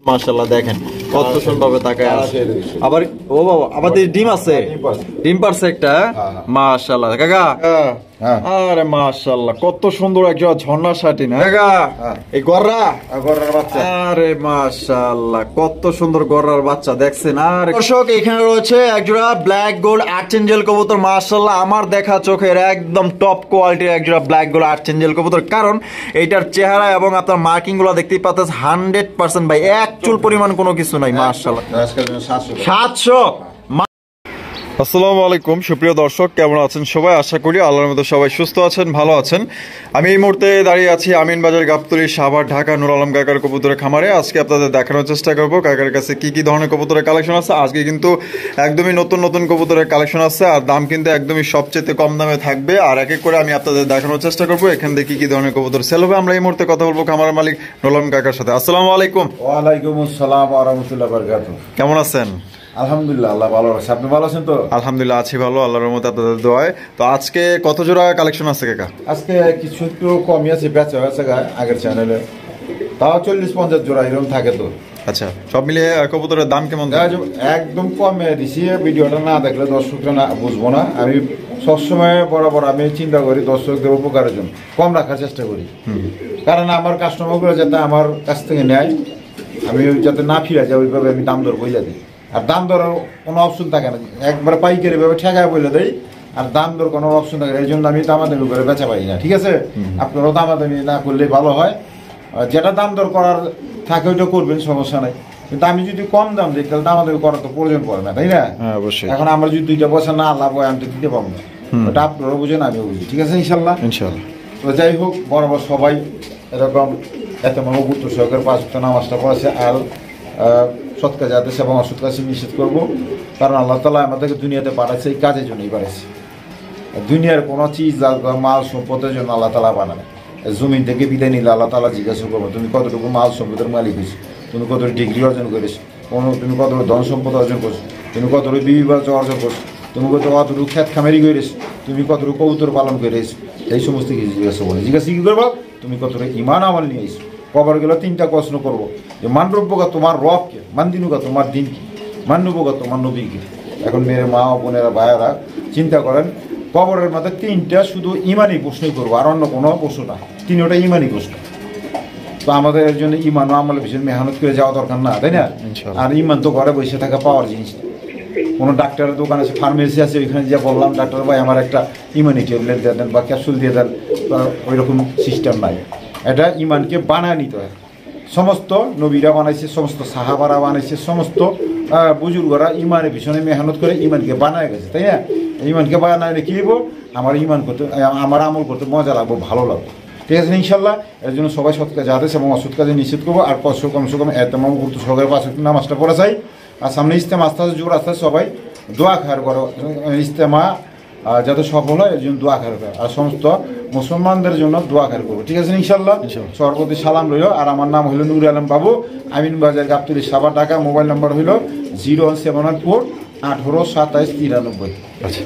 মাশাআল্লাহ দেখেন কত সুন্দরভাবে তাকায় আছে। আবার ও বাবা আমাদের ডিম আছে, ডিম পারছে একটা। মাশাআল্লাহ কাকা, আরে মাশাআল্লাহ কত সুন্দর একটা ঝর্ণা শাটি না কাকা, এই গররা গররার বাচ্চা। আরে মাশাআল্লাহ কত সুন্দর গররার বাচ্চা দেখছেন। আর দর্শক এখানে রয়েছে একজোড়া ব্ল্যাক গোল্ড আর্চেঞ্জেল কবুতর। মাশাআল্লাহ আমার দেখা চোখের একদম টপ কোয়ালিটির একজোড়া ব্ল্যাক গোল্ড আর্চেঞ্জেল কবুতর, কারণ এইটার চেহারা এবং আপনার মার্কিং গুলো দেখতেই পাচ্ছেন 100% ভাই, এক চুল পরিমাণ কোনো কিছু নাই। মাশাআল্লাহ 700। আসসালামু আলাইকুম সুপ্রিয় দর্শক, কেমন আছেন সবাই? আশা করি আল্লাহর মধ্যে সবাই সুস্থ আছেন, ভালো আছেন। আমি এই মুহূর্তে দাঁড়িয়ে আছি আমিন বাজার, গাবতলী, সাভার, ঢাকা নূর আলম কাকার কবুতরের খামারে। আজকে আপনাদের দেখানোর চেষ্টা করবো কাকার কাছে কি কি ধরনের কবুতরের কালেকশন আছে। আজকে কিন্তু একদমই নতুন নতুন কবুতরের কালেকশন আছে, আর দাম কিন্তু একদমই সবচেয়ে কম দামে থাকবে। আর এক এক করে আমি আপনাদের দেখানোর চেষ্টা করবো এখান থেকে কি কি ধরনের কবুতর সেল হবে। আমরা এই মুহূর্তে কথা বলবো খামারের মালিক নূর আলম কাকার সাথে। আসসালামু আলাইকুম। ওয়ালাইকুম আসসালাম ওয়া রাহমাতুল্লাহি ওয়া বারাকাতুহু। কেমন আছেন? আলহামদুলিল্লাহ, আল্লাহ ভালো আছে। আপনি ভালো আছেন তো? আলহামদুলিল্লাহ আছি ভালো, আল্লাহর রহমতে আপনাদের দোয়ায়। তো আজকে কত জোড়া কালেকশন আছে কাকা? আজকে কিছু একটু কমই আছে, বেচা হয়েছে আগের চ্যানেলে, তাও 40-50 জোড়া এরকম থাকে তো। আচ্ছা, সব মিলিয়ে কবুতরের দাম কেমন? একদম কমে দিছি। ভিডিওটা না দেখলে দর্শকরা না বুঝবো না। আমি সবসময় বরাবর আমি চিন্তা করি দর্শকদের উপকারের জন্য কম রাখার চেষ্টা করি, কারণ আমার কাস্টমারগুলো যাতে আমার কাছ থেকে নেয়, আমি যাতে না ফিরে যায় ওইভাবে আমি দাম দর বইলে দিই। আর দাম দরের কোনো অপশন থাকে না, একবার পাইকারি ভাবে ঠেকায় বলে দেয়, আর দাম দর কোনো অপশন থাকে না। এই জন্য আমি দামাদামি করে বেচা পাই না। ঠিক আছে, আপনারাও দামাদামি না করলে ভালো হয়। যেটা দাম দর করার থাকে ওইটা করবেন, সমস্যা নাই। কিন্তু আমি যদি কম দাম দিই তাহলে দামাদামি করার তো প্রয়োজন পড়ে না, তাই না? অবশ্যই। এখন আমরা যদি 2টা পয়সা না লাভ হয় আমি তো দিতে পারবো না, ওটা আপনারাও বুঝেন আমিও বুঝি। ঠিক আছে ইনশাল্লাহ। তো যাই হোক, বরাবর সবাই এরকম এত মহবুত সহকারে 5 ওয়াক্ত নামাজটা পড়েছে। আর সৎ কাজে আদেশ এবং অসৎ কাজে নিষেধ করবো, কারণ আল্লাহ তাআলা আমাদেরকে দুনিয়াতে পাঠাচ্ছে এই কাজের জন্যই পাঠাচ্ছে। দুনিয়ার কোনো চিজ মাল সম্পদের জন্য আল্লাহ তাআলা বানাবে। জমিন থেকে বিদায় নিলে আল্লাহ তাআলা জিজ্ঞাসা করবো তুমি কতটুকু মাল সম্পদের মালিক হয়েছো, তুমি কতটুকু ডিগ্রি অর্জন করেছো, তুমি কতটুকু ধন সম্পদ অর্জন করছো, তুমি কতটুকু বিবাহ অর্জন করছো, তুমি কতটুকু ক্ষেত খামারি করেছো, তুমি কতটুকু কবুতর পালন করেছো, এই সমস্ত কিছু জিজ্ঞাসা করবো। জিজ্ঞাসা কি করবো? তুমি কতটুকু ইমান আমল নিয়ে এসো। কবর গেলে 3টা প্রশ্ন করবো, যে মানরব্যকা তোমার রবকে, মানদিনুকা তোমার দিন কি, মান্যবকা তোমার নবীকে। এখন মেয়ের মা বোনেরা ভাইয়েরা চিন্তা করেন, কবরের মধ্যে 3টা শুধু ইমানি প্রশ্নই করবো, আর অন্য কোনো প্রশ্ন না, 3টা ইমানি প্রশ্ন। তো আমাদের এর জন্য ইমান ও আমলের ভীষণ মেহনত করে যাওয়া দরকার না, তাই না? আর ইমান তো ঘরে বসে থাকা পাওয়ার জিনিস। কোনো ডাক্তারের দোকান আছে, ফার্মেসি আছে, ওইখানে যা বললাম ডাক্তার ভাই আমার একটা ইমানি ট্যাবলেট দিয়ে দেন বা ক্যাপসুল দিয়ে দেন, ওই রকম সিস্টেম নাই। এটা ইমানকে বানায় নিতে হয়। সমস্ত নবীরা বানাইছে, সমস্ত সাহাবারা বানাইছে, সমস্ত বুজুর্গরা ইমানের পিছনে মেহনত করে ইমানকে বানায় গেছে, তাই না? ইমানকে বানায় কি হইব? আমার ইমান করতে, আমার আমল করতে মজা লাগবো, ভালো লাগবে। ঠিক আছে ইনশাল্লাহ। এর জন্য সবাই সৎ কাজে আদেশ এবং অসৎ কাজে নিষেধ করবো। আর কমসে কম এতমাম গুরুত্ব সহকারে 5 ওয়াক্ত নামাজটা পড়া চাই। আর সামনে ইস্তেমা আস্তে আস্তে জোর আস্তে সবাই দোয়া খায়ের করো, ইস্তেমা যাতে সফল হয় এর জন্য দোয়া খায়ের করো। আর সমস্ত মুসলমানদের জন্য দোয়া খায়ের করবো। ঠিক আছে ইনশাল্লাহ। সর্বপ্রতি সালাম রইল। আর আমার নাম হইল নূর আলম বাবু, আমিন বাজার, গাবতলী, সাভার, ঢাকা। মোবাইল নাম্বার হইল 01784 18 27 93। আচ্ছা,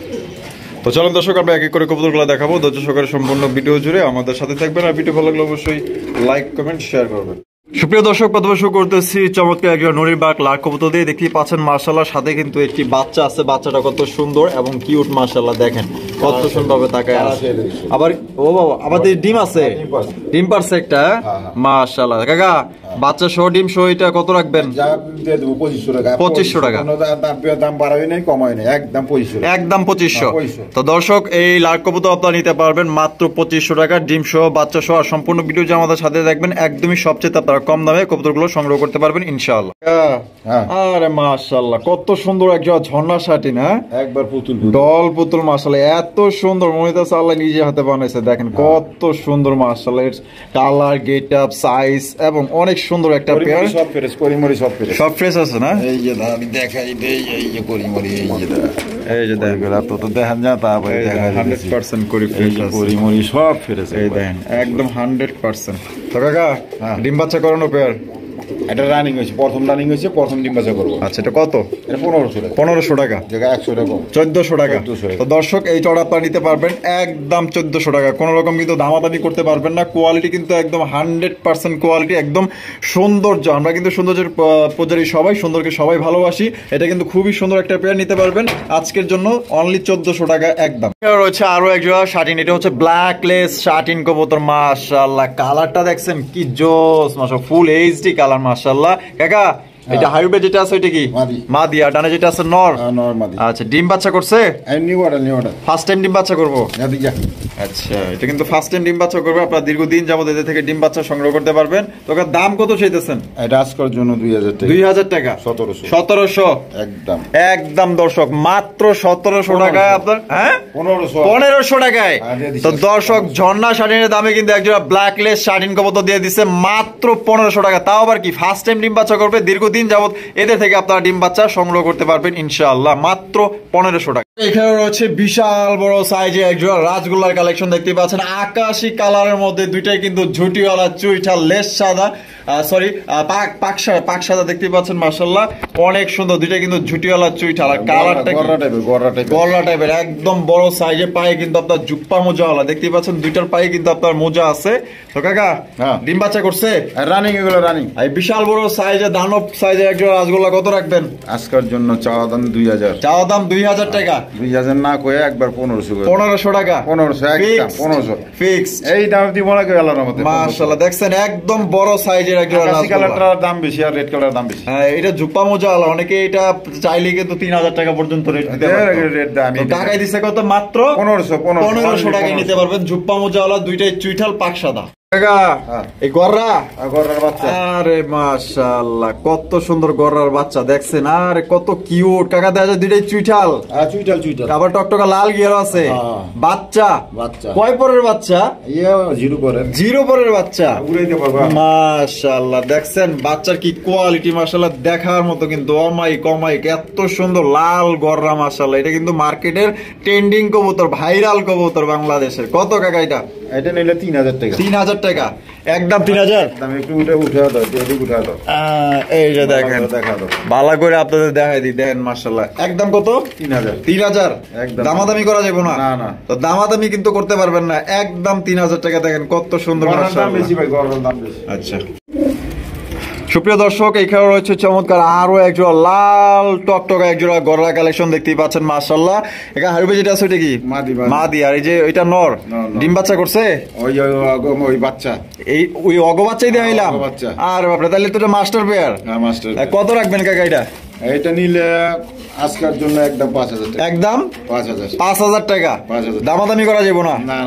তো চলুন দর্শক আমরা এক এক করে কবুতরগুলো দেখাবো। ধৈর্য সহকারে সম্পূর্ণ ভিডিও জুড়ে আমাদের সাথে থাকবেন। আর ভিডিও ভালো লাগলে অবশ্যই লাইক, কমেন্ট, শেয়ার করবেন। সুপ্রিয় দর্শক, প্রথমে শুরু করতেছি চমৎকার একজন নুরির বাগ লাল কবুতর দিয়ে। দেখতেই পাচ্ছেন মাশাআল্লাহ, সাথে কিন্তু একটি বাচ্চা আছে। বাচ্চাটা কত সুন্দর এবং কিউট, মাশাআল্লাহ দেখেন কত সুন্দরভাবে তাকায় আছে। আবার ও বাবা আমাদের ডিম আছে, ডিম পারছে একটা। মাশাআল্লাহ কাকা, বাচ্চা সহ ডিম সহ এটা কত রাখবেন? 2500 টাকা। 2500 টাকা। দাম বাড়াবে নাই, কমাবে নাই, একদম 2500। একদম 2500। তো দর্শক এই লাল কবুতর আপনারা নিতে পারবেন মাত্র 2500 টাকা, ডিম সহ, বাচ্চা সহ। আর সম্পূর্ণ ভিডিও যে আমাদের সাথে দেখবেন, একদমই সবচেয়ে আপনারা কম দামে কবুতরগুলো সংগ্রহ করতে পারবেন ইনশাআল্লাহ। আরে মাশাআল্লাহ কত সুন্দর একটা ঝর্ণা শাটি না, একবার পুতুল ডল পুতুল। মাশাআল্লাহ এত সুন্দর, মনে হচ্ছে আল্লাহ নিজে হাতে বানাইছে। দেখেন কত সুন্দর মাশাআল্লাহ, এর কালার, গেট আপ, সাইজ এবং অনেক সুন্দর একটা পেয়ার। সব ফ্রেশ, করিমরি সব ফ্রেশ, সব ফ্রেশ আছে না? এই যে আমি দেখাই দেই, এই যে করিমরি, এই যে এই যে দেখেন তো দেখেন না, তারপরে দেখা 100% করি ফ্রেশ আছে, করিমরি সব ফ্রেশ। এই দেখেন একদম 100%। তো কাকা ডিম বাচ্চা করানো পেয়ার এটা রানিং হয়েছে, প্রথম রানিং হয়েছে, প্রথম ডিম বাচ্চা করবো। আচ্ছা, এটা কত? এটা 1500 টাকা। 1500 টাকা, জায়গা 100 টাকা, 1400 টাকা। 1400 তো দর্শক, এই চড়া আপনারা নিতে পারবেন একদম 1400 টাকা। কোনো রকম কিন্তু দামাদামি করতে পারবেন না। কোয়ালিটি কিন্তু একদম 100% কোয়ালিটি, একদম সৌন্দর্য। আমরা কিন্তু সৌন্দর্যের পূজারি, সবাই সুন্দরকে সবাই ভালোবাসি। এটা কিন্তু খুবই সুন্দর একটা পেয়ার নিতে পারবেন আজকের জন্য অনলি 1400 টাকা একদম। রয়েছে আরো এক জোড়া শাটিন, এটা হচ্ছে ব্ল্যাকলেস শাটিন কবুতর। মাশাআল্লাহ, কালারটা দেখছেন কি জোস, মাশাআল্লাহ ফুল এইচডি কালার। মাশাআল্লাহ কাকা, এটা হাইব্রিড যেটা আছে ওইটা কি? মাদি। আর ডানে যেটা আছে নর? নর মাদি। আচ্ছা, ডিম বাচ্চা করছে? নিউ অর্ডার ফার্স্ট টাইম ডিম বাচ্চা করবো? আচ্ছা, এটা কিন্তু ফার্স্ট টাইম ডিম বাচ্চা করবে। আপনারা দীর্ঘদিন যাবত এদের থেকে ডিম বাচ্চা সংগ্রহ করতে পারবেন। তো দাম কত চাইতেছেন? এটা আজকের জন্য 2000 টাকা। 2000 টাকা? 1700 একদম একদম দর্শক, মাত্র 1700 টাকায় আপনার, হ্যাঁ 1500 টাকায়। তো দর্শক, ঝর্ণা শাটিনের দামে কিন্তু একজোড়া ব্ল্যাকলেস শাটিন কবুতর দিয়ে দিচ্ছে মাত্র 1500 টাকা। তাও আবার কি ফার্স্ট টাইম ডিম বাচ্চা করবে, দীর্ঘদিন যাবত এদের থেকে আপনারা ডিম বাচ্চা সংগ্রহ করতে পারবেন ইনশাআল্লাহ মাত্র 1500 টাকা। এখানে রয়েছে বিশাল বড় সাইজে একজোড়া রাজগোল্লার কালেকশন দেখতে পাচ্ছেন, আকাশি কালারের মধ্যে। দুইটাই কিন্তু ঝুটিওয়ালা চুইঠা, লেস সাদা, সরি পাক সাদা দেখতে পাচ্ছেন। মাশাআল্লাহ অনেক সুন্দর, দুইটা কিন্তু ঝুটিওয়ালা চুইঠা। আর কালারটা গররা টাইপের, একদম বড় সাইজে। পায়ে কিন্তু আপনার জুপ্পা মোজাওয়ালা দেখতে পাচ্ছেন, দুইটার পায়ে কিন্তু আপনার মোজা আছে। তো কাকা, ডিম বাচ্চা করছে? রানিং, এগুলো রানিং। এই বিশাল বড় সাইজে, দানব সাইজে একজোড়া রাজগোল্লা কত রাখবেন আজকের জন্য? চাওয়া দাম 2000। চাওয়া দাম 2000 টাকা। 2000 না কয়ে একবার 1500 1500 টাকা। 1500 একদম 1500 ফিক্স। এই দাম দিব না কেউ আল্লাহর রহমতে। মাশাআল্লাহ, দেখছেন একদম বড় সাইজের একজোড়া রাজগোল্লা। কালারটার দাম বেশি আর রেড কালারের দাম বেশি। হ্যাঁ, এটা জুপ্পা মোজাওয়ালা। অনেকে এটা চাইলে কিন্তু 3000 টাকা পর্যন্ত রেট দিতে পারবে। রেট দাম টাকায় দিছে কত? মাত্র 1500 টাকায় নিতে পারবেন জুপ্পা মোজাওয়ালা, দুইটাই চুইঠাল পাক সাদা। এই গররার বাচ্চা, আরে মাশাআল্লাহ কত সুন্দর গররার বাচ্চা দেখছেন। আরে কত কিউট কাকা, দেখা যায় দুইটাই চুইঠাল। চুইঠাল আবার টকটকা লাল গিয়ার আছে। বাচ্চা কয় পরের বাচ্চা? 0 পরের বাচ্চা। মাশাআল্লাহ, দেখছেন বাচ্চার কি কোয়ালিটি, মাশাআল্লাহ দেখার মতো কিন্তু। অমাইক এত সুন্দর লাল গররা। মাশাআল্লাহ, এটা কিন্তু মার্কেটের ট্রেন্ডিং কবুতর, ভাইরাল কবুতর বাংলাদেশের। কত কাকা এটা? এটা নিলে 3000 টাকা। 3000 টাকা একদম। 3000 একটু উঠে দাও। এই যে দেখেন, ভালো করে আপনাদের দেখাই দিই। দেখেন মাশাআল্লাহ, একদম কত? 3000। দামাদামি করা যাবে না? না। তো দামাদামি কিন্তু করতে পারবেন না, একদম 3000 টাকা। দেখেন কত সুন্দর। আচ্ছা, সুপ্রিয় দর্শক, এখানে রয়েছে চমৎকার আরো একজোড়া লাল টকটকা একজোড়া গররা কালেকশন দেখতেই পাচ্ছেন। মাশাআল্লাহ, এখানে হারুবে যেটা আছে ওইটা কি? মাদি। আর এই যে এটা নর, ডিম বাচ্চা করছে? ওই বাচ্চা, এই ওই অগ বাচ্চাই দেখাইলাম। আর বাপরে, তাহলে তো এটা মাস্টার পেয়ার। কত রাখবেন কাকা এটা? এটা নিলে আজকের জন্য একদম 5000 টাকা। একদম 5000 টাকা। দামাদামি করা যাবে না? না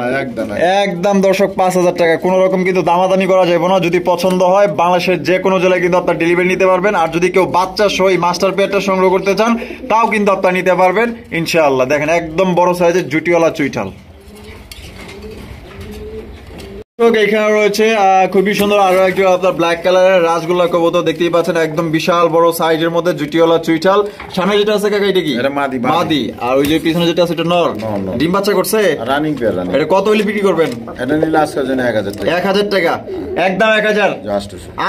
একদম দর্শক 5000 টাকা। কোন রকম কিন্তু দামাদামি করা যাবে না। যদি পছন্দ হয় বাংলাদেশের যে কোনো জেলায় কিন্তু আপনার ডেলিভারি নিতে পারবেন। আর যদি কেউ বাচ্চা সহ মাস্টার পেয়ারটা সংগ্রহ করতে চান, তাও কিন্তু আপনার নিতে পারবেন ইনশাআল্লাহ। দেখেন একদম বড় সাইজের জুটিওয়ালা চুইঠাল। এখানে রয়েছে খুবই সুন্দর আরো একজন আপনার ব্ল্যাক কালারের রাজগোল্লা কবুতর দেখতেই পাচ্ছেন, একদম বিশাল বড় সাইজের মধ্যে জুটিওয়ালা চুইঠাল। সামনে যেটা আছে কাকা এটা কি? মাদি। আর ওই যে পিছনে যেটা আছে এটা নর। ডিম বাচ্চা করছে? Running pair. এটা কত হলে বিক্রি করবেন? এটা নিলে আজকের জন্য 1000 টাকা। 1000 টাকা একদম।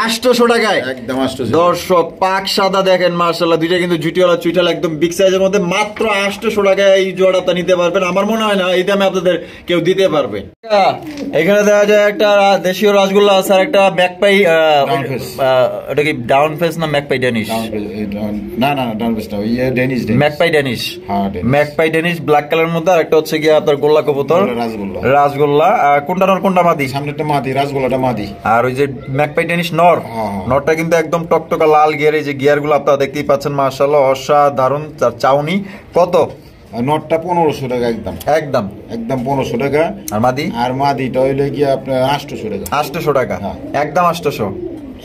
800 টাকায় একদম 800। দর্শক পাক সাদা দেখেন মাশাআল্লাহ, দুইটা কিন্তু জুটিওয়ালা চুইঠাল একদম বিগ সাইজের মধ্যে। মাত্র 800 টাকায় এই জোড়াটা নিতে পারবেন। আমার মনে হয় না এই দামে আপনাদের কেউ দিতে পারবে। এখানে দেখা যায় একটা দেশীয় রাসগোল্লা আছে, আর একটা ম্যাকপাই। এটা কি ডাউন ফেস না ম্যাকপাই ডেনিশ? না ডাউন ফেস না, ওই Danish. Magpie Danish. Magpie Danish black কালারের মধ্যে। আর একটা হচ্ছে কি আপনার গোল্লা কবুতর, রাসগোল্লা। কোনটা নর কোনটা মাদি? সামনেটা মাদি, রাসগোল্লাটা মাদি। আর ওই যে ম্যাকপাই ডেনিশ নর। নরটা কিন্তু একদম টকটকা লাল গিয়ার। এই যে গিয়ার গুলো আপনারা দেখতেই পাচ্ছেন মাশাআল্লাহ অসাধারণ। তার চাউনি কত? নটটা 1500 টাকা একদম। 1500 টাকা। আর মাদিটা হইলে কি আপনার 800 টাকা। 800 টাকা একদম। 800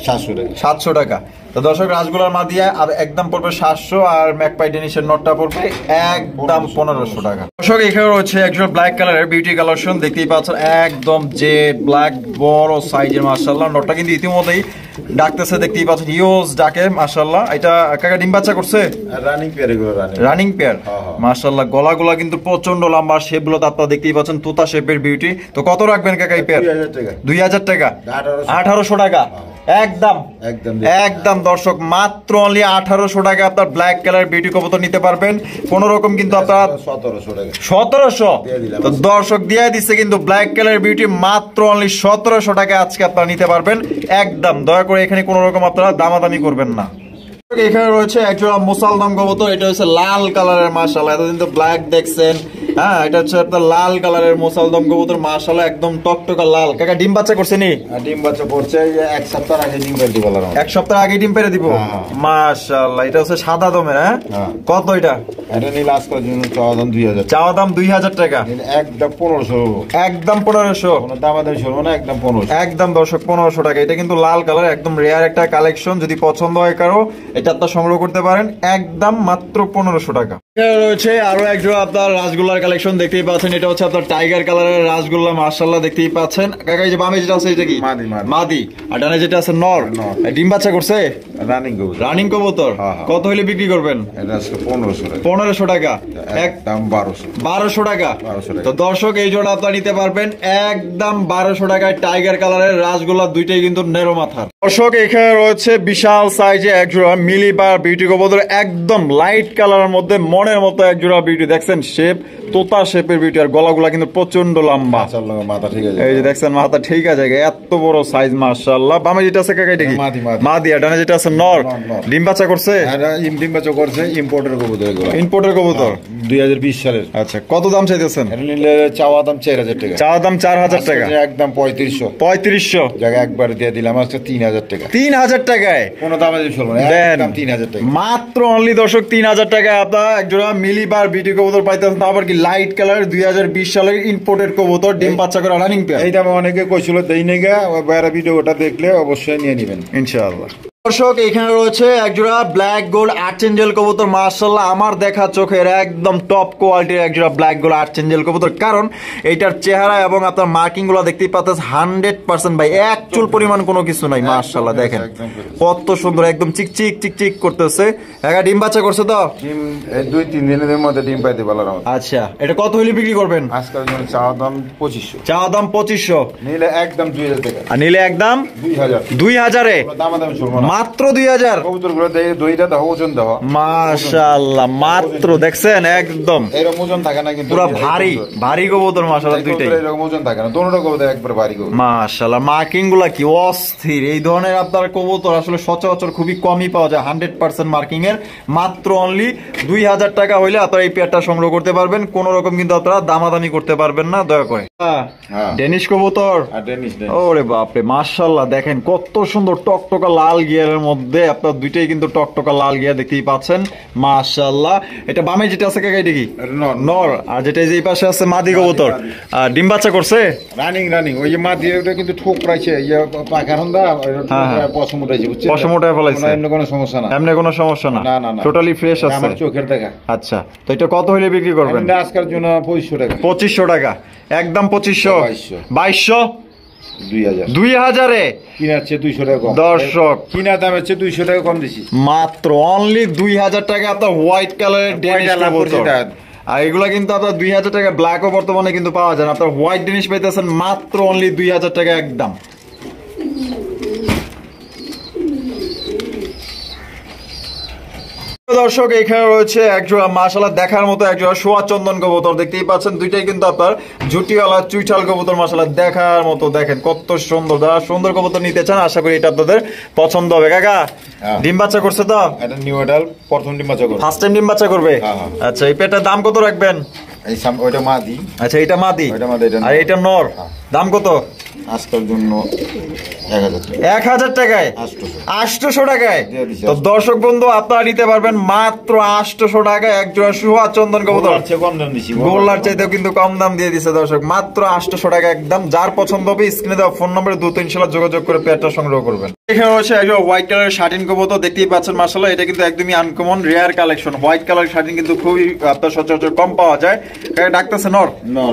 700 টাকা। তো দর্শক রাসগোল্লার মাদিয়া আর একদম পড়বে 700 আর ম্যাকপাই ডেনিশের নটটা পড়বে একদম 1500 টাকা। দর্শক এখানে রয়েছে একজন ব্ল্যাক কালারের বিউটি কালেকশন দেখতেই পাচ্ছেন, একদম জেড ব্ল্যাক বড় সাইজের মাশাআল্লাহ। নটটা কিন্তু ইতিমধ্যেই ডাকতেছে, দেখতেই পাচ্ছেন হিউজ ডাকে মাশাআল্লাহ। এটা কাকা ডিম বাচ্চা করছে? রানিং পেয়ার, এগুলো রানিং পেয়ার মাশাআল্লাহ। গলাগুলা কিন্তু প্রচন্ড লম্বা, শেপগুলো তো আপনারা দেখতেই পাচ্ছেন তোতা শেপের বিউটি। তো কত রাখবেন কাকা এই পেয়ার? 2000 টাকা, 1800 টাকা একদম একদম। দর্শক মাত্র অনলি 1800 টাকা আপনার ব্ল্যাক কালার বিউটি কবুতর নিতে পারবেন। কোন রকম কিন্তু আপনার 1700 তো দর্শক দিয়ে দিচ্ছে কিন্তু ব্ল্যাক কালার বিউটি মাত্র অনলি 1700 টাকা আজকে আপনারা নিতে পারবেন একদম। দয়া করে এখানে কোন রকম আপনারা দামাদামি করবেন না। এখানে রয়েছে একজোড়া মুসালদম কবুতর, এটা হচ্ছে লাল কালারের মাশাআল্লাহ। এতদিন তো ব্ল্যাক দেখছেন, হ্যাঁ এটা হচ্ছে আপনার লাল কালারের মুসালদম কবুতর মাশাআল্লাহ, একদম টকটকা লাল। কাকা ডিম বাচ্চা করছে নি? ডিম বাচ্চা করছে, এক সপ্তাহ আগে ডিম পেরে দিব। এক সপ্তাহ আগে ডিম পেরে দিব মাশাআল্লাহ। এটা হচ্ছে সাদা দমের। হ্যাঁ কত এটা? এটা নিলে আজকের জন্য চাওয়া দাম 2000, চাওয়া দাম 2000 টাকা, একদম 1500, একদম 1500, কোনো দামাদামি চলবে না, একদম 1500 একদম। দর্শক 1500 টাকা। এটা কিন্তু লাল কালার, একদম রেয়ার একটা কালেকশন। যদি পছন্দ হয় কারো এটা আপনার সংগ্রহ করতে পারেন একদম মাত্র 1500 টাকা। রয়েছে আরো একজোড়া আপনার রাসগোল্লার কালেকশন দেখতেই পাচ্ছেন, এটা হচ্ছে আপনার টাইগার কালারের রাসগোল্লা মাশাআল্লাহ দেখতেই পাচ্ছেন। কাকা এই যে বামে যেটা আছে এটা কি? মাদি। আর ডানে যেটা আছে নর। ডিম বাচ্চা করছে? রানিং কবুতর। কত হইলে বিক্রি করবেন? এটা আজকে 1500 টাকা। 1500 টাকা, একদম 1200 টাকা। তো দর্শক এই জোড়া আপনারা নিতে পারবেন একদম 1200 টাকায় টাইগার কালারের রাসগোল্লা, দুইটাই কিন্তু নেরো মাথার। দর্শক এখানে রয়েছে বিশাল সাইজে একজোড়া মিলিবার বিউটি কবুতর, একদম লাইট কালারের মধ্যে মনের মতো একজোড়া বিউটি। দেখছেন শেপ তোতা শেপের বিউটি, আর গলাগুলা কিন্তু প্রচন্ড লম্বা। মাথা ঠিক আছে, এই যে দেখছেন মাথা ঠিক আছে, এত বড় সাইজ মাশাআল্লাহ। বামে যেটা আছে কাকা এটা কি? মাদি। আর ডানে যেটা আছে নর। ডিম বাচ্চা করছে? ডিম বাচ্চা করছে, ইম্পোর্টের কবুতর এগুলো। ইম্পোর্টের কবুতর 2020 সালের। আচ্ছা কত দাম চাইতেছেন? এটা নিলে চাওয়া দাম 4000 টাকা। চাওয়া দাম 4000 টাকা, একদম 3500। 3500 জায়গা একবার দিয়ে দিলাম আজকে 3000 টাকা। 3000 টাকায় কোনো দামাদামি চলবে না, একদম 3000 টাকা মাত্র অনলি। দর্শক 3000 টাকায় আপনারা একজোড়া মিলিবার বিউটি কবুতর পাইতেছেন, আবার কি লাইট কালার 2020 সালের ইম্পোর্টেড কবুতর, ডিম বাচ্চা করে রানিং পেয়ার। এই দামে অনেকে কইছিল দেই নেগা, ওই বাইরে ভিডিওটা দেখলে অবশ্যই নিয়ে নেবেন ইনশাআল্লাহ। দর্শক এখানে রয়েছে একজোড়া ব্ল্যাক গোল্ড আর্চেঞ্জেল কবুতর মাশাআল্লাহ, আমার দেখা চোখের একদম টপ কোয়ালিটির একজোড়া ব্ল্যাক গোল্ড আর্চেঞ্জেল কবুতর। কারণ এইটার চেহারা এবং আপনার মার্কিং গুলো দেখতেই পাচ্ছেন 100% ভাই, এক চুল পরিমাণ কোনো কিছু নাই মাশাআল্লাহ। দেখেন কত সুন্দর, একদম চিকচিক চিকচিক করতেছে। একা ডিম বাচ্চা করছে তো? ডিম 2-3 দিনের মধ্যে ডিম পাইতে পারলাম। আচ্ছা এটা কত হইলে বিক্রি করবেন? আজকের জন্য চাওয়া দাম 2500। চাওয়া দাম 2500, নিলে একদম 2000 টাকা। আর নিলে একদম 2000 এ দামাদামি চলবে না, মাত্র 2000। কবুতরগুলো দইটা দাও, ওজন দাও মাশাআল্লাহ। মাত্র দেখছেন একদম এরকম ওজন থাকে না, কিন্তু পুরো ভারী ভারী কবুতর মাশাআল্লাহ, দুইটাই এরকম ওজন থাকে না, দুটোটা কবুতর একবার ভারী কবুতর মাশাআল্লাহ। মার্কিং গুলা কি অস্থির। এই ধরনের আপনার কবুতর আসলে সচরাচর খুবই কমই পাওয়া যায় 100% মার্কিং এর। মাত্র অনলি 2000 টাকা হইলে আপনারা এই পেয়ারটা সংগ্রহ করতে পারবেন। কোন রকম কিন্তু আপনারা দামাদামি করতে পারবেন না, দয়া করে। ডেনিশ কবুতর, ওরে বাপরে মাশাআল্লাহ, দেখেন কত সুন্দর টকটকা লাল গিয়ারের মধ্যে আপনার দুইটাই কিন্তু টকটকা লাল গিয়ার দেখতেই পাচ্ছেন মাশাআল্লাহ। এটা বামে যেটা আছে কাকা এটা কি? নর। আর যেটা এই পাশে আছে মাদি কবুতর। আর ডিম বাচ্চা করছে? রানিং। ওই যে মাদি ওটা কিন্তু ঠোকরাইছে, ইয়া পাখারন্দা পশম উঠাইছে, বুঝছেন? পশম উঠায় ফেলাইছে, এমনি কোনো সমস্যা না। এমনি কোনো সমস্যা না, টোটালি ফ্রেশ আছে, আমার চোখের দেখা। আচ্ছা তো এটা কত হইলে বিক্রি করবেন? আজকের জন্য 2500 টাকা। 2500 টাকা, একদম 2500। 2200, 2000 এ কিনার চেয়ে 200 টাকা কম। দর্শক কিনার দামের চেয়ে 200 টাকা কম দিছি, মাত্র অনলি 2000 টাকা আপনার হোয়াইট কালারের ডেনিশ কবুতর। আর এগুলা কিন্তু আপনার 2000 টাকা ব্ল্যাকও বর্তমানে কিন্তু পাওয়া যায় না। আপনার হোয়াইট ডেনিশ পাইতেছেন মাত্র অনলি 2000 টাকা একদম। দর্শক এখানে রয়েছে একজোড়া মাশাআল্লাহ দেখার মতো একজোড়া সোয়া চন্দন কবুতর, দেখতেই পাচ্ছেন দুইটাই কিন্তু আপনার ঝুটিওয়ালা চুইঠাল কবুতর মাশাআল্লাহ দেখার মতো। দেখেন কত সুন্দর, যারা সুন্দর কবুতর নিতে চান আশা করি এটা আপনাদের পছন্দ হবে। কাকা ডিম বাচ্চা করছে তো? এটা নিউ অ্যাডাল, প্রথম ডিম বাচ্চা করবে, ফার্স্ট টাইম ডিম বাচ্চা করবে। আচ্ছা এই পেটার দাম কত রাখবেন? ওইটা মাদি। আচ্ছা এটা মাদি, আর এটা নর, দাম কত? আজকের জন্য 1000 টাকায় 800 টাকায়। তো দর্শক বন্ধু আপনারা নিতে পারবেন মাত্র 800 টাকায় এক জোড়া সুহাগ চন্দন কবুতর। গোল্লার চাইতেও কিন্তু কম দাম দিয়ে দিছে দর্শক, মাত্র 800 টাকা একদম। যার পছন্দ হবে স্ক্রিনে দেওয়া ফোন নম্বরে দ্রুত ইনশাআল্লাহ যোগাযোগ করে পেয়ারটা সংগ্রহ করবেন। এখানে রয়েছে একজন হোয়াইট কালারের শার্টিন কবুতর, দেখতেই পাচ্ছেন মাশাআল্লাহ এটা কিন্তু একদমই uncommon rare collection. White colour satin কিন্তু খুবই আপনার সচরাচর কম পাওয়া যায়। ডাকতেছে নর,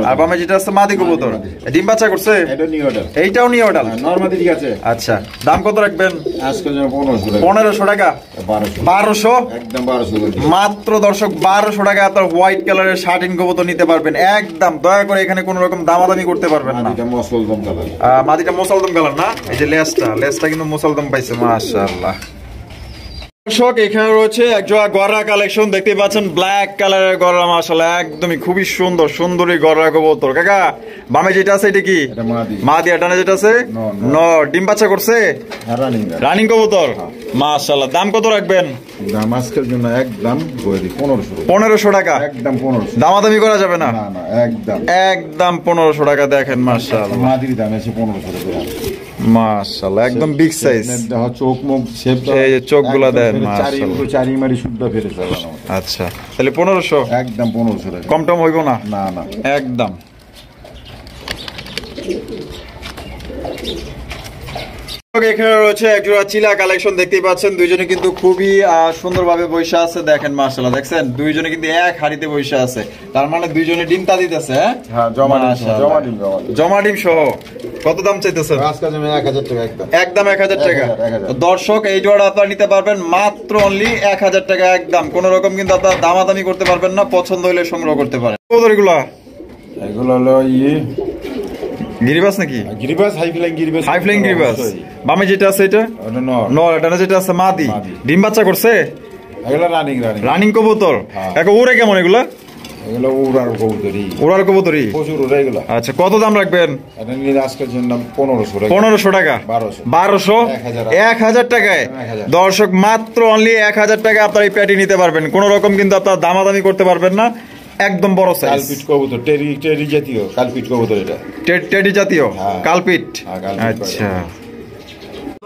আর বামে যেটা আছে মাদি কবুতর, ডিম বাচ্চা করছে, এইটাও নিউ অর্ডার নরমাদি ঠিক আছে। আচ্ছা, দাম কত রাখবেন? আজকের জন্য 1500 টাকা 1200 একদম 1200 মাত্র দর্শক। 1200 টাকা আপনার হোয়াইট কালারের শার্টিন কবুতর নিতে পারবেন একদম। দয়া করে এখানে কোনো রকম দামাদামি করতে পারবেন না। এটা মুসলদম কালার, মাদিটা মুসলদম কালার না, এই যে লেজটা কিন্তু মুসলদম পাইছে মাশাআল্লাহ। দর্শক এখানে রয়েছে একজোড়া গররা কালেকশন, দেখতে পাচ্ছেন ব্ল্যাক কালারের গররা মাশাআল্লাহ একদমই খুবই সুন্দর সুন্দরী গররা কবুতর। কাকা বামে যেটা আছে এটা কি? এটা মাদি। মাদি। আর ডানে যেটা আছে নর, ডিম বাচ্চা করছে, রানিং কবুতর মাশাআল্লাহ। দাম কত রাখবেন? দাম আজকের জন্য একদম 1500 টাকা একদম। 1500 দামাদামি করা যাবে না? না না একদম একদম 1500 টাকা। দেখেন মাশাআল্লাহ মাদির দাম আছে 1500 টাকা মাশাআল্লাহ একদম বিগ সাইজ। দেখো চোখ মুখ শেপ, এই যে চোখগুলো দেন মাশাআল্লাহ, চারি মারি শুদ্ধ ফেরে যাবে। আচ্ছা তাহলে 1500 একদম 1500 টাকা, কম টম হইব না? না না একদম। এখানে রয়েছে একজোড়া চিলা কালেকশন, দেখতেই পাচ্ছেন দুইজনে কিন্তু খুবই সুন্দরভাবে বসে আছে। দেখেন মাশাআল্লাহ, দেখছেন দুইজনে কিন্তু এক হাড়িতে বসে আছে, তার মানে দুইজনে ডিম তা দিতেছে। হ্যাঁ জমা ডিম সহ। কত দাম চাইতেছেন? আজকের জন্য 1000 টাকা একদম 1000 টাকা। দর্শক এই জোড়া আপনারা নিতে পারবেন মাত্র অনলি 1000 টাকা একদম। কোন রকম কিন্তু আপনারা দামাদামি করতে পারবেন না, পছন্দ হলে সংগ্রহ করতে পারেন। এগুলো হলো গিরিবাস নাকি? গিরিবাস, হাই ফ্লাইং গিরিবাস। বামে যেটা আছে এটা নর, ডানে যেটা আছে মাদি। ডিম বাচ্চা করছে, এগুলো রানিং কবুতর। উড়ে কেমন এগুলা? এগুলো উড়ার কবুতরই প্রচুর উড়ে এগুলো। আচ্ছা কত দাম রাখবেন? এটা নিলে আজকের জন্য 1500 টাকা 1200 1000 টাকায়। দর্শক মাত্র অনলি 1000 টাকা আপনার এই প্যাটি নিতে পারবেন। কোন রকম কিন্তু আপনার দামাদামি করতে পারবেন না, একদম বড় সাইজ। কালপিট কবুতর, টেরি জাতীয় কালপিট কবুতর, এটা টেডি জাতীয় কালপিট। আচ্ছা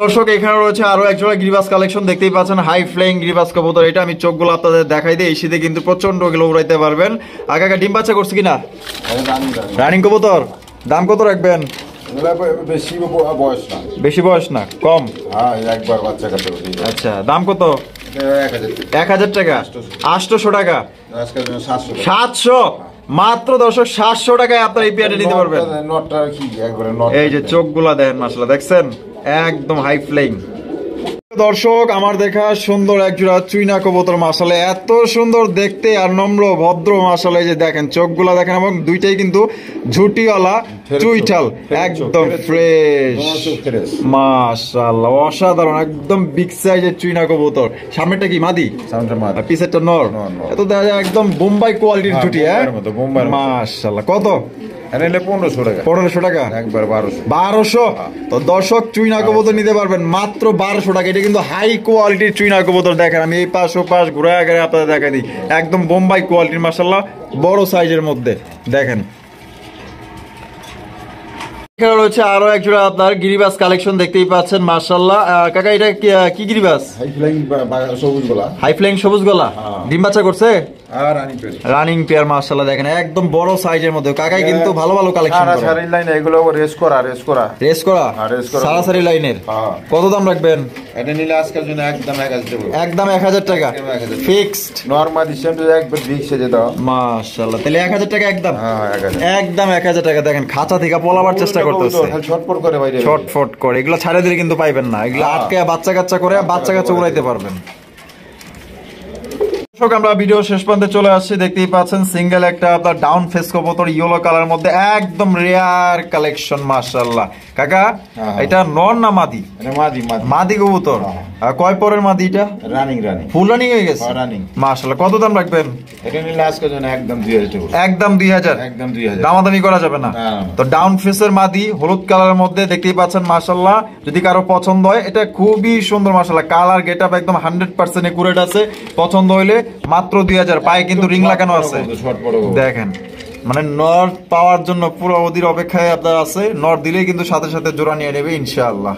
দর্শক এখানে রয়েছে আরো একজোড়া গিরিবাস কালেকশন, দেখতেই পাচ্ছেন হাই ফ্লাইং গিরিবাস কবুতর। এটা আমি চোখগুলো আপনাদের দেখাই দিই, এই শীতে কিন্তু প্রচন্ড গুলো উড়াইতে পারবেন। আগে ডিম বাচ্চা করছে কিনা? রানিং কবুতর। দাম কত রাখবেন? বেশি বয়স না, কম। একবার বাচ্চা কাটে। আচ্ছা দাম কত? 1000 টাকা 800 টাকা 700 মাত্র। দর্শক 700 টাকায় আপনার এই পেয়ারটা নিতে পারবেন। এই যে চোখগুলা দেখেন মাশাআল্লাহ, দেখছেন একদম হাই ফ্লাইং। দর্শক আমার দেখা সুন্দর একজোড়া চুইনা কবুতর মাশাআল্লাহ, এত সুন্দর দেখতে আর নম্র ভদ্র মাশাআল্লাহ। এই যে দেখেন চোখগুলা দেখেন, এবং দুইটাই কিন্তু ঝুটিওয়ালা চুইঠাল, একদম ফ্রেশ মাশাআল্লাহ, অসাধারণ একদম বিগ সাইজের চুইনা কবুতর। সামনেটা কি মাদি, পিছেরটা নর। এত একদম বোম্বাই কোয়ালিটির ঝুটি। মাশাআল্লাহ। কত? 1500 টাকা একবার 1200। তো দর্শক চুইনা কবুতর নিতে পারবেন মাত্র 1200 টাকা। এটা কিন্তু হাই কোয়ালিটির চুইনা কবুতর। দেখেন আমি এই পাশ ও পাশ ঘুরে আগে আপনাদের দেখা দিই, একদম বোম্বাই কোয়ালিটির মাশাআল্লাহ, বড় সাইজের মধ্যে। দেখেন এখানে রয়েছে আরো একজোড়া আপনার গিরিবাস কালেকশন, দেখতেই পাচ্ছেন মাশাআল্লাহ। কাকা এটা কি গিরিবাস? হাই ফ্লাইং সবুজ গলা। ডিম বাচ্চা করছে, রানিং পেয়ার মাশাআল্লাহ। দেখেন একদম বড় সাইজের মধ্যে। কাকাই কিন্তু ভালো ভালো কালেকশন করে। সারি লাইন এগুলো রেস করা সারাসারি লাইনের। কত দাম রাখবেন? এটা নিলে আজকের জন্য একদম 1000 টাকা ফিক্সড। নরমালি সেমটা একবার ফিক্স হয়ে দাও মাশাআল্লাহ। তাহলে 1000 টাকা একদম। একদম 1000 টাকা। দেখেন খাঁচা থেকে পলাবার চেষ্টা করতেছে, ছটফট করে। এগুলো ছাড়ে দিলে কিন্তু পাইবেন না, এগুলো আটকে বাচ্চা কাচ্চা করে বাচ্চা কাচ্চা উড়াইতে পারবেন। আমরা ভিডিও শেষ পর্যন্ত চলে আসছি, দেখতেই পাচ্ছেন সিঙ্গেল একটা আপনার ডাউন ফেস কবুতর ইয়েলো কালার মধ্যে, একদম রেয়ার কালেকশন মাশাআল্লাহ। কাকা এটা নর না মাদি? মাদি কবুতর। কয় পরের মাদি এটা? রানিং ফুল রানিং হয়ে গেছে মাশাআল্লাহ। কত দাম রাখবেন? এটা নিলে আজকের জন্য একদম 2000 টাকা একদম 2000 দামাদামি করা যাবে না। তো ডাউন ফেসের মাদি হলুদ কালারের মধ্যে, দেখতেই পাচ্ছেন মাশাআল্লাহ। যদি কারো পছন্দ হয়, এটা খুবই সুন্দর মাশাআল্লাহ। কালার গেটআপ একদম 100% একুরেট আছে। পছন্দ হইলে মাত্র 2000। পায়ে কিন্তু রিং লাগানো আছে, দেখেন মানে নর পাওয়ার জন্য পুরো অধীর অপেক্ষায় আপনার আছে, নর দিলেই কিন্তু সাথে সাথে জোড়া নিয়ে নেবে ইনশাআল্লাহ।